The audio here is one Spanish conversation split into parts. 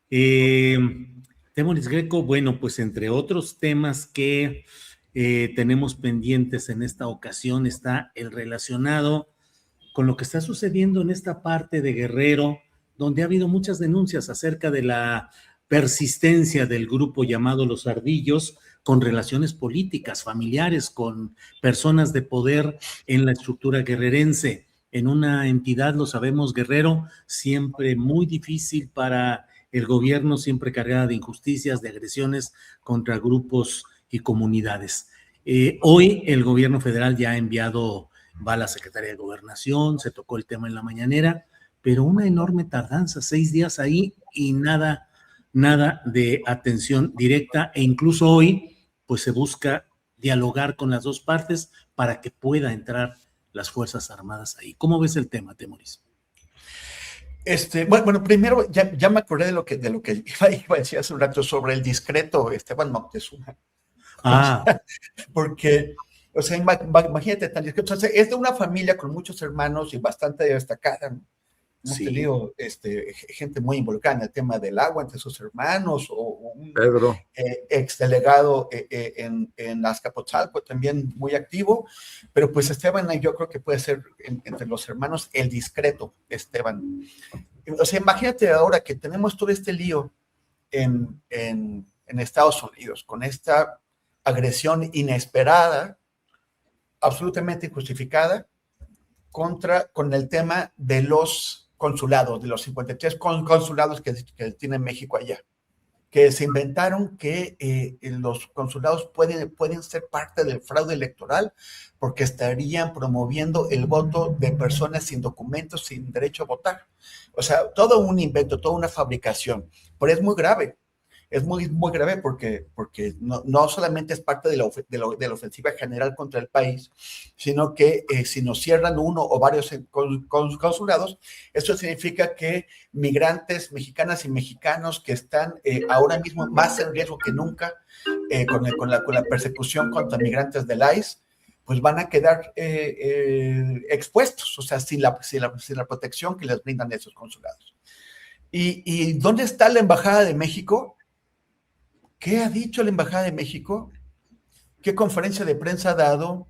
Eh, Temoris Greco, bueno, pues entre otros temas que tenemos pendientes en esta ocasión está el relacionado con lo que está sucediendo en esta parte de Guerrero, donde ha habido muchas denuncias acerca de la persistencia del grupo llamado Los Ardillos con relaciones políticas, familiares, con personas de poder en la estructura guerrerense. En una entidad, lo sabemos, Guerrero, siempre muy difícil para el gobierno, siempre cargada de injusticias, de agresiones contra grupos y comunidades. Hoy el gobierno federal ya ha enviado, va a la Secretaría de Gobernación, se tocó el tema en la mañanera, pero una enorme tardanza, 6 días ahí y nada de atención directa, e incluso hoy pues se busca dialogar con las dos partes para que pueda entrar las Fuerzas Armadas ahí. ¿Cómo ves el tema, Temoris? Bueno, primero ya me acordé de lo que iba a decir hace un rato sobre el discreto Esteban Moctezuma. O Ah, sea, porque, o sea, imagínate tan discreto. O sea, es de una familia con muchos hermanos y bastante destacada, ¿no? Hemos sí, tenido gente muy involucrada en el tema del agua entre sus hermanos, o un Pedro. exdelegado en Azcapotzalco también muy activo, pero pues Esteban yo creo que puede ser entre los hermanos el discreto Esteban. O sea, imagínate ahora que tenemos todo este lío en Estados Unidos con esta agresión inesperada, absolutamente injustificada, con el tema de los consulados, de los 53 consulados que tiene México allá, que se inventaron que los consulados pueden ser parte del fraude electoral porque estarían promoviendo el voto de personas sin documentos, sin derecho a votar. O sea, todo un invento, toda una fabricación, pero es muy grave. Es muy grave porque no solamente es parte de la ofensiva general contra el país, sino que si nos cierran uno o varios consulados, eso significa que migrantes mexicanas y mexicanos que están ahora mismo más en riesgo que nunca con la persecución contra migrantes del ICE, pues van a quedar expuestos, o sea, sin la protección que les brindan esos consulados. ¿Y dónde está la Embajada de México? ¿Qué ha dicho la Embajada de México? ¿Qué conferencia de prensa ha dado?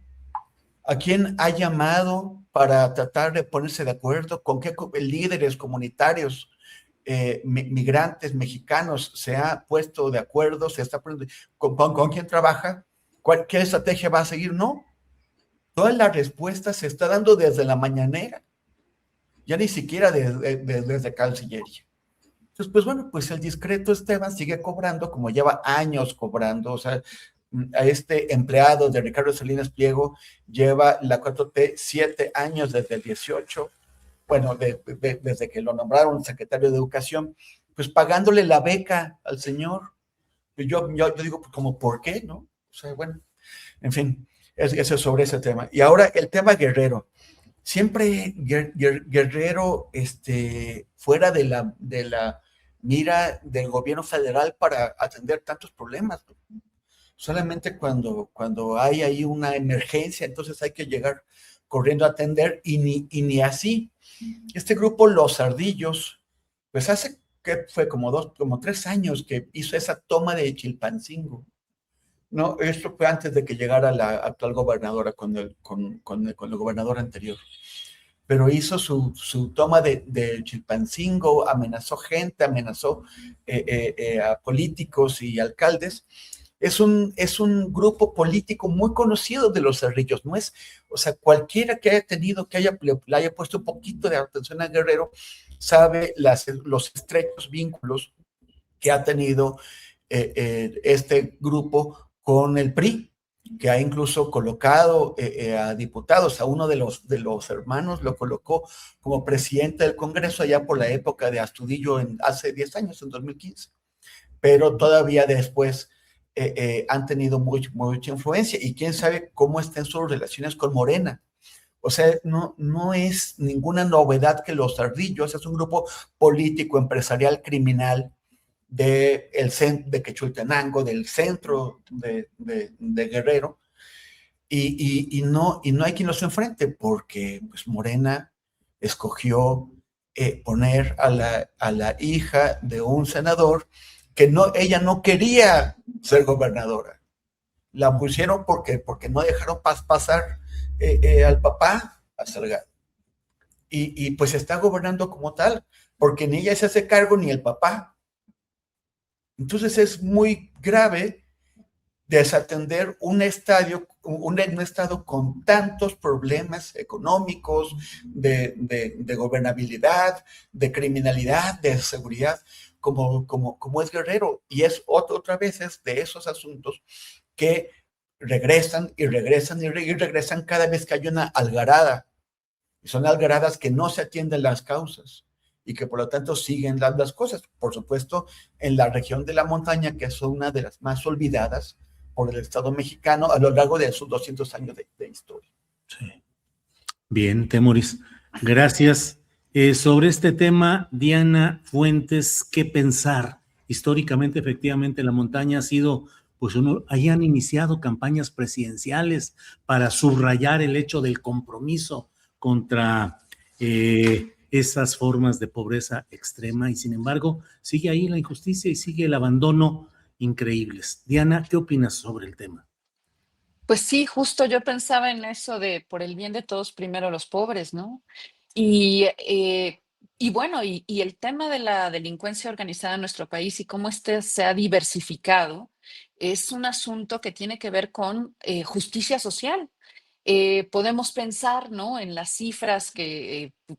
¿A quién ha llamado para tratar de ponerse de acuerdo? ¿Con qué líderes comunitarios, migrantes mexicanos se ha puesto de acuerdo? ¿Se está poniendo, con quién trabaja? ¿Qué estrategia va a seguir? No. Toda la respuesta se está dando desde la mañanera, ya ni siquiera desde Cancillería. Entonces, pues bueno, pues el discreto Esteban sigue cobrando, como lleva años cobrando, o sea, a este empleado de Ricardo Salinas Pliego lleva la 4T 7 años desde el 18, bueno, desde que lo nombraron secretario de Educación, pues pagándole la beca al señor. Yo digo, pues como, ¿por qué? ¿No? O sea, bueno, en fin, eso es sobre ese tema. Y ahora el tema Guerrero. Siempre Guerrero, fuera de la mira del gobierno federal para atender tantos problemas. Solamente cuando hay ahí una emergencia, entonces hay que llegar corriendo a atender, y ni así. Este grupo, Los Ardillos, pues hace que fue como 3 años que hizo esa toma de Chilpancingo. No, esto fue antes de que llegara la actual gobernadora con el gobernador anterior, pero hizo su toma de Chilpancingo, amenazó gente, amenazó a políticos y alcaldes. Es un grupo político muy conocido de Los Cerrillos, no es, o sea, cualquiera que haya tenido, le haya puesto un poquito de atención a Guerrero, sabe los estrechos vínculos que ha tenido este grupo con el PRI, que ha incluso colocado a diputados. A uno de los hermanos lo colocó como presidente del Congreso allá por la época de Astudillo hace 10 años, en 2015. Pero todavía después han tenido mucha influencia, y quién sabe cómo estén sus relaciones con Morena. O sea, no es ninguna novedad que Los Ardillos es un grupo político, empresarial, criminal de Quechultenango, del centro de Guerrero, y no hay quien los enfrente, porque pues Morena escogió poner a la hija de un senador que ella no quería ser gobernadora. La pusieron porque no dejaron pasar al papá a Salgado. Y pues está gobernando como tal, porque ni ella se hace cargo ni el papá. Entonces es muy grave desatender un estado con tantos problemas económicos, de gobernabilidad, de criminalidad, de seguridad, como es Guerrero. Y es otra vez es de esos asuntos que regresan y regresan y regresan cada vez que hay una algarada. Y son algaradas que no se atienden las causas y que por lo tanto siguen las cosas. Por supuesto, en la región de la montaña, que es una de las más olvidadas por el Estado mexicano a lo largo de sus 200 años de historia. Sí. Bien, Temoris, gracias. Sobre este tema, Diana Fuentes, ¿qué pensar? Históricamente, efectivamente, la montaña ha sido, pues hayan iniciado campañas presidenciales para subrayar el hecho del compromiso contra esas formas de pobreza extrema y sin embargo sigue ahí la injusticia y sigue el abandono increíbles. Diana, ¿qué opinas sobre el tema? Pues sí, justo yo pensaba en eso de por el bien de todos, primero los pobres, ¿no? Y, y bueno, y el tema de la delincuencia organizada en nuestro país y cómo este se ha diversificado es un asunto que tiene que ver con justicia social. Podemos pensar, ¿no?, en las cifras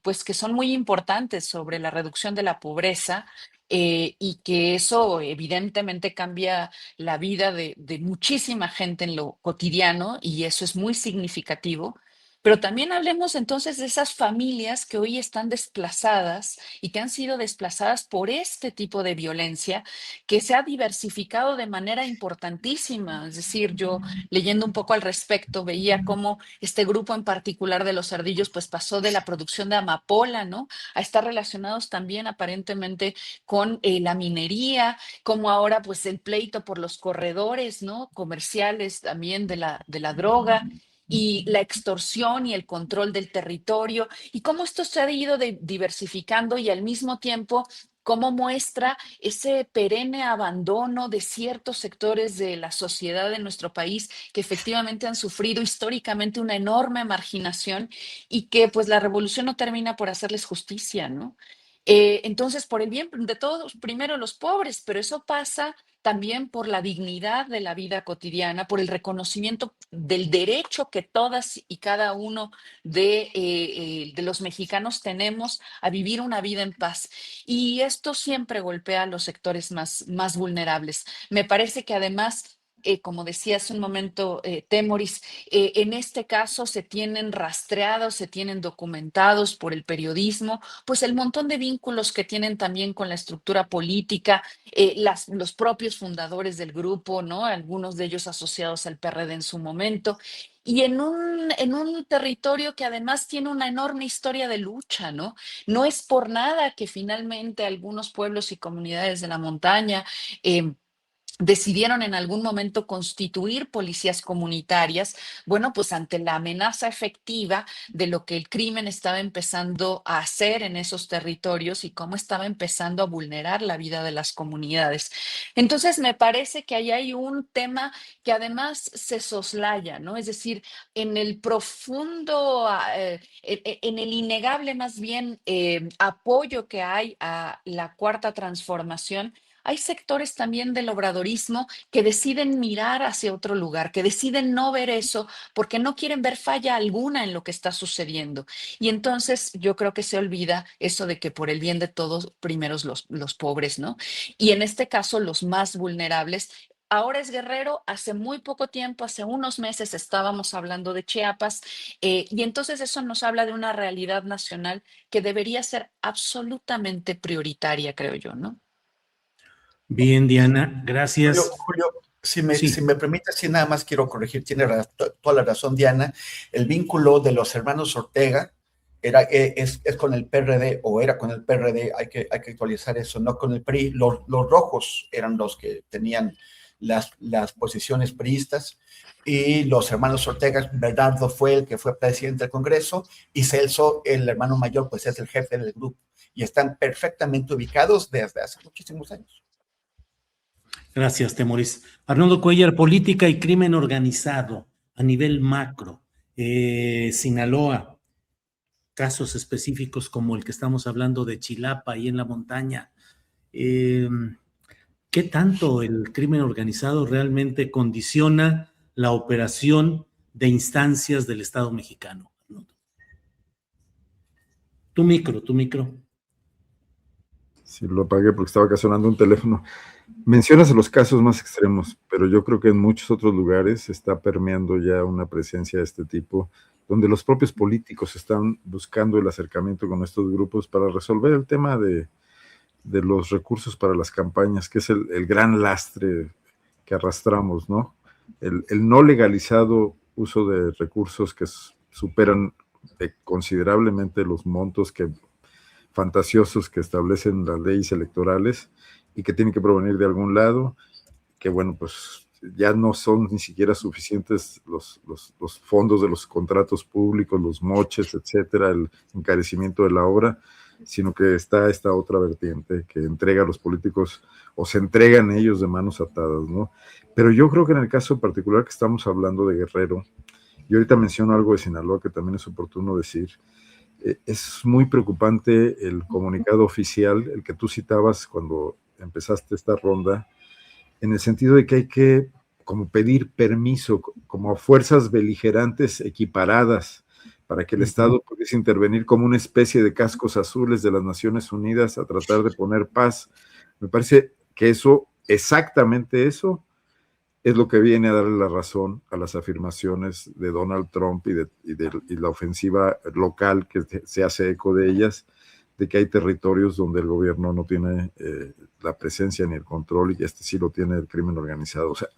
pues, que son muy importantes sobre la reducción de la pobreza, y que eso evidentemente cambia la vida de muchísima gente en lo cotidiano y eso es muy significativo. Pero también hablemos entonces de esas familias que hoy están desplazadas y que han sido desplazadas por este tipo de violencia que se ha diversificado de manera importantísima. Es decir, yo leyendo un poco al respecto veía cómo este grupo en particular de los ardillos pues pasó de la producción de amapola, ¿no?, a estar relacionados también aparentemente con la minería, como ahora pues el pleito por los corredores, ¿no?, comerciales también de la droga y la extorsión y el control del territorio y cómo esto se ha ido diversificando y al mismo tiempo cómo muestra ese perenne abandono de ciertos sectores de la sociedad de nuestro país que efectivamente han sufrido históricamente una enorme marginación y que pues la revolución no termina por hacerles justicia, ¿no? Entonces, por el bien de todos, primero los pobres, pero eso pasa también por la dignidad de la vida cotidiana, por el reconocimiento del derecho que todas y cada uno de los mexicanos tenemos a vivir una vida en paz. Y esto siempre golpea a los sectores más vulnerables. Me parece que además como decía hace un momento Temoris, en este caso se tienen rastreados, se tienen documentados por el periodismo, pues el montón de vínculos que tienen también con la estructura política, los propios fundadores del grupo, ¿no? Algunos de ellos asociados al PRD en su momento. Y en un territorio que además tiene una enorme historia de lucha, ¿no? No es por nada que finalmente algunos pueblos y comunidades de la montaña decidieron en algún momento constituir policías comunitarias, bueno, pues ante la amenaza efectiva de lo que el crimen estaba empezando a hacer en esos territorios y cómo estaba empezando a vulnerar la vida de las comunidades. Entonces, me parece que ahí hay un tema que además se soslaya, ¿no? Es decir, en el profundo, en el innegable más bien apoyo que hay a la cuarta transformación, hay sectores también del obradorismo que deciden mirar hacia otro lugar, que deciden no ver eso porque no quieren ver falla alguna en lo que está sucediendo. Y entonces yo creo que se olvida eso de que por el bien de todos, primeros los pobres, ¿no? Y en este caso, los más vulnerables. Ahora es Guerrero, hace muy poco tiempo, hace unos meses estábamos hablando de Chiapas, y entonces eso nos habla de una realidad nacional que debería ser absolutamente prioritaria, creo yo, ¿no? Bien, Diana, gracias. Julio, si Sí, me permite, sí, nada más quiero corregir, tiene toda la razón, Diana. El vínculo de los hermanos Ortega es con el PRD, o era con el PRD, hay que actualizar eso, no con el PRI. Los rojos eran los que tenían las posiciones priistas, y los hermanos Ortega, Bernardo fue el que fue presidente del Congreso, y Celso, el hermano mayor, pues es el jefe del grupo. y están perfectamente ubicados desde hace muchísimos años. Gracias, Temoris. Arnoldo Cuellar, política y crimen organizado a nivel macro. Sinaloa, casos específicos como el que estamos hablando de Chilapa, ahí en la montaña. ¿Qué tanto el crimen organizado realmente condiciona la operación de instancias del Estado mexicano? Tu micro. Sí, lo apagué porque estaba acá sonando un teléfono. Mencionas los casos más extremos, pero yo creo que en muchos otros lugares está permeando ya una presencia de este tipo, donde los propios políticos están buscando el acercamiento con estos grupos para resolver el tema de los recursos para las campañas, que es el gran lastre que arrastramos, ¿no? El no legalizado uso de recursos que superan considerablemente los montos fantasiosos que establecen las leyes electorales y que tienen que provenir de algún lado, que bueno, pues ya no son ni siquiera suficientes los fondos de los contratos públicos, los moches, etcétera, el encarecimiento de la obra, sino que está esta otra vertiente que entrega a los políticos o se entregan ellos de manos atadas, ¿no? Pero yo creo que en el caso particular que estamos hablando de Guerrero, y ahorita menciono algo de Sinaloa que también es oportuno decir, es muy preocupante el comunicado oficial, el que tú citabas cuando empezaste esta ronda, en el sentido de que hay que como pedir permiso, como a fuerzas beligerantes equiparadas, para que el Estado pudiese intervenir como una especie de cascos azules de las Naciones Unidas a tratar de poner paz. Me parece que exactamente eso, es lo que viene a darle la razón a las afirmaciones de Donald Trump y la ofensiva local que se hace eco de ellas, de que hay territorios donde el gobierno no tiene la presencia ni el control, y este sí lo tiene el crimen organizado. O sea,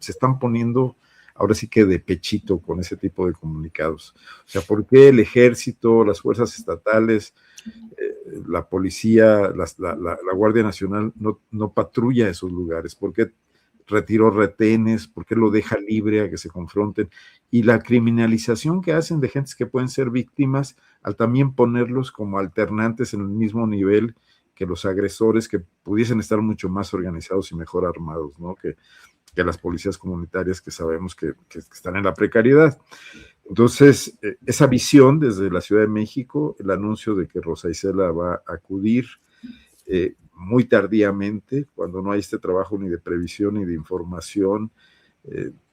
se están poniendo ahora sí que de pechito con ese tipo de comunicados. O sea, ¿por qué el ejército, las fuerzas estatales, la policía, la Guardia Nacional no patrulla esos lugares? ¿Por qué retiró retenes? ¿Por qué lo deja libre a que se confronten? Y la criminalización que hacen de gentes que pueden ser víctimas, al también ponerlos como alternantes en el mismo nivel que los agresores, que pudiesen estar mucho más organizados y mejor armados, ¿no? Que las policías comunitarias, que sabemos que están en la precariedad. Entonces, esa visión desde la Ciudad de México, el anuncio de que Rosa Isela va a acudir muy tardíamente, cuando no hay este trabajo ni de previsión ni de información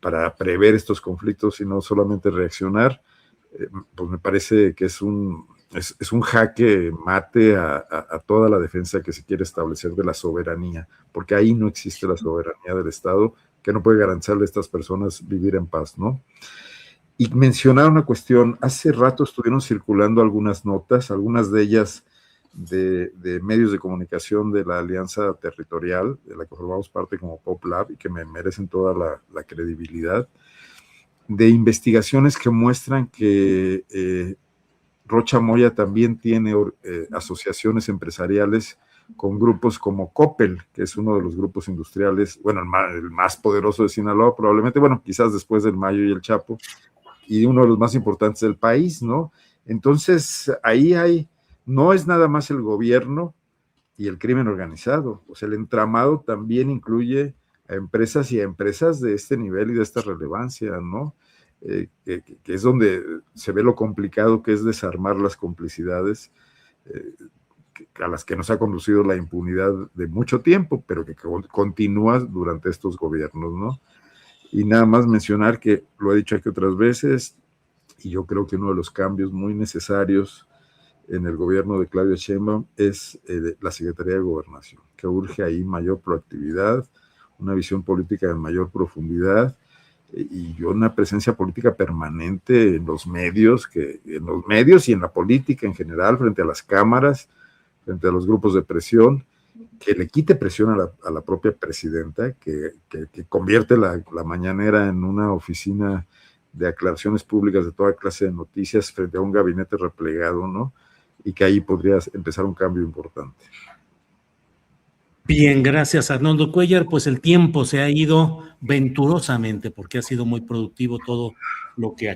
para prever estos conflictos y no solamente reaccionar, pues me parece que es un jaque mate a toda la defensa que se quiere establecer de la soberanía, porque ahí no existe la soberanía del Estado, que no puede garantizarle a estas personas vivir en paz, ¿no? Y mencionar una cuestión, hace rato estuvieron circulando algunas notas, algunas de ellas de medios de comunicación de la Alianza Territorial, de la que formamos parte como PopLab, y que me merecen toda la credibilidad, de investigaciones que muestran que Rocha Moya también tiene asociaciones empresariales con grupos como Coppel, que es uno de los grupos industriales, bueno, el más poderoso de Sinaloa probablemente, bueno, quizás después del Mayo y el Chapo, y uno de los más importantes del país, ¿no? Entonces, ahí no es nada más el gobierno y el crimen organizado, o sea, el entramado también incluye a empresas y a empresas de este nivel y de esta relevancia, ¿no? Que es donde se ve lo complicado que es desarmar las complicidades a las que nos ha conducido la impunidad de mucho tiempo, pero que continúa durante estos gobiernos, ¿no? Y nada más mencionar que lo he dicho aquí otras veces, y yo creo que uno de los cambios muy necesarios en el gobierno de Claudia Sheinbaum es la Secretaría de Gobernación, que urge ahí mayor proactividad, una visión política de mayor profundidad y una presencia política permanente en los medios y en la política en general, frente a las cámaras, frente a los grupos de presión, que le quite presión a la propia presidenta, que convierte la mañanera en una oficina de aclaraciones públicas de toda clase de noticias frente a un gabinete replegado, ¿no? Y que ahí podría empezar un cambio importante. Bien, gracias, Arnoldo Cuellar. Pues el tiempo se ha ido venturosamente porque ha sido muy productivo todo lo que aquí